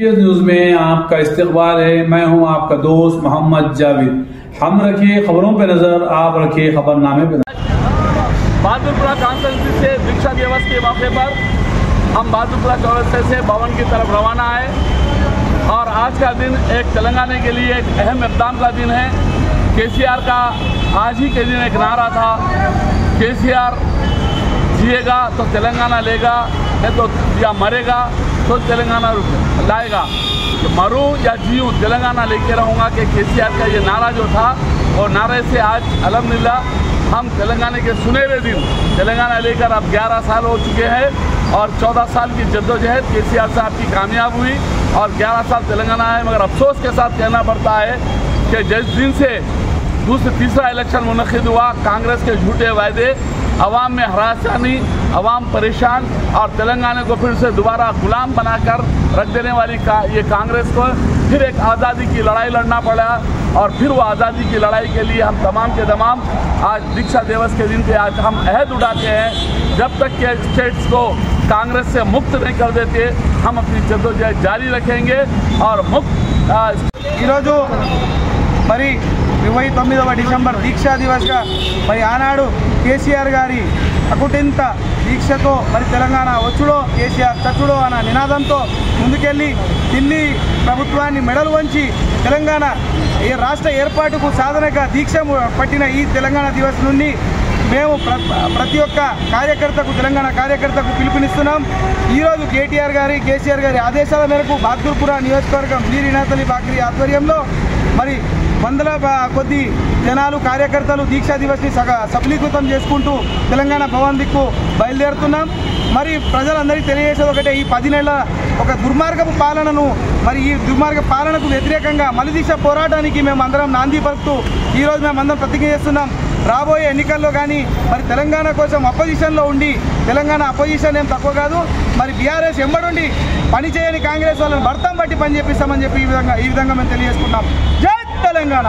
News में आपका इस्तकबाल है। मैं हूं आपका दोस्त मोहम्मद जावेद। हम रखिए खबरों पे नजर, आप रखिए खबरनामे पे नजर। बहादुरपुरा कॉन्स्टिट्यूंसी से दीक्षा दिवस के मौके पर हम बहादुरपुरा चौरस्ते से भवन की तरफ रवाना है और आज का दिन एक तेलंगाना के लिए एक अहम इक़दाम का दिन है। केसीआर का आज ही के दिन एक नारा था, केसीआर जिएगा तो तेलंगाना लेगा, नहीं तो या मरेगा तो तेलंगाना लाएगा। मरूं या जीऊं तेलंगाना लेके रहूँगा कि केसीआर का ये नारा जो था और नारे से आज अल्हम्दुलिल्लाह हम तेलंगाना के सुनहरे दिन तेलंगाना लेकर अब 11 साल हो चुके हैं और 14 साल की जद्दोजहद केसीआर साहब की कामयाब हुई और 11 साल तेलंगाना है। मगर अफसोस के साथ कहना पड़ता है कि जिस दिन से तीसरा इलेक्शन मुनक़िद हुआ, कांग्रेस के झूठे वायदे, अवाम में हरासानी, अवाम परेशान और तेलंगाना को फिर से दोबारा गुलाम बनाकर रख देने वाली ये कांग्रेस को फिर एक आज़ादी की लड़ाई लड़ना पड़ा और फिर वो आज़ादी की लड़ाई के लिए हम तमाम के तमाम आज दीक्षा दिवस के दिन पे आज हम अहद उठाते हैं। जब तक के स्टेट्स को कांग्रेस से मुक्त नहीं कर देते हम अपनी जद्दोजहद जारी रखेंगे और मुक्त మరి 29వ డిసెంబర్ దీక్షా దివస్గా మరి ఆనాడు కేసీఆర్ గారి అకుటింత దీక్షతో మరి తెలంగాణ వచ్చుడో కేసీఆర్ చచ్చుడో అన్న నినాదంతో ముందుకెళ్ళి ఢిల్లీ ప్రభుత్వాన్ని మెడలు వంచి తెలంగాణ రాష్ట్ర ఏర్పాటుకు సాధనగా దీక్ష పట్టిన ఈ తెలంగాణ దివస్ నుండి మేము ప్రతి ఒక్క కార్యకర్తకు తెలంగాణ కార్యకర్తకు పిలుపునిస్తున్నాం। ఈరోజు కేసీఆర్ గారి ఆదేశాల మేరకు బహాదూర్పురా నియోజకవర్గం మీరి నాతలి బాక్రీ ఆధ్వర్యంలో మరి వందల కొద్ది జనాలు కార్యకర్తలు దీక్షా దివస్ని సఫలీకృతం చేసుకుంటూ తెలంగాణ భవన్ దిక్కు బయలుదేరుతున్నాం। మరి ప్రజలందరికీ తెలియజేసేది ఒకటే, ఈ 10 నెలల ఒక దుర్మార్గపు పాలనను మరి ఈ దుర్మార్గ పాలనకు వ్యతిరేకంగా మలిదిశ పోరాటానికి మేము అందరం నాంది పలుకుతూ ఈరోజు మేమందరం ప్రతిజ్ఞ చేస్తున్నాం। రాబోయే ఎన్నికల్లో కానీ మరి తెలంగాణ కోసం అపోజిషన్లో ఉండి, తెలంగాణ అపోజిషన్ ఏం తక్కువ కాదు, మరి బీఆర్ఎస్ ఎంబడుండి పనిచేయని కాంగ్రెస్ వాళ్ళని భర్తం బట్టి పని చేపిస్తామని చెప్పి ఈ విధంగా మేము తెలియజేసుకుంటాం। జై తెలంగాణ।